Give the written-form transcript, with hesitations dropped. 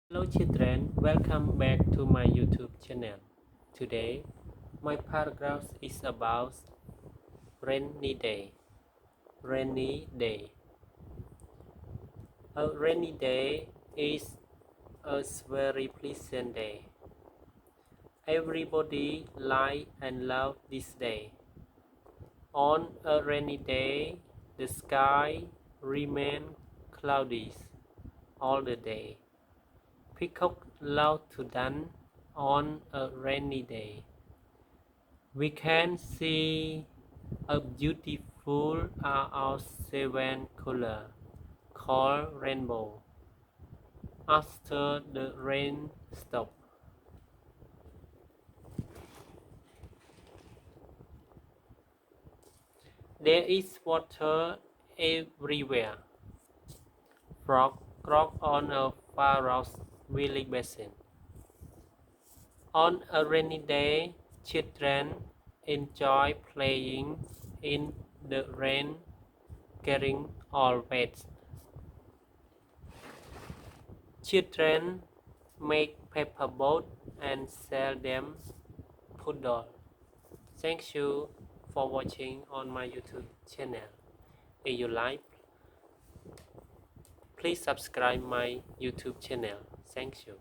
Hello children, welcome back to my YouTube channel. Today, my paragraph is about rainy day. Rainy day. A rainy day is a very pleasant day. Everybody like and love this day. On a rainy day, the sky remains cloudy all the day. Peacock love to dance on a rainy day. We can see a beautiful of seven color called rainbow after the rain stops. There is water everywhere. Frog croak on a far off village basin. On a rainy day, children enjoy playing in the rain, carrying all wet. Children make paper boats and sell them puddle. Thank you for watching on my YouTube channel. If you like, please subscribe my YouTube channel. Thank you.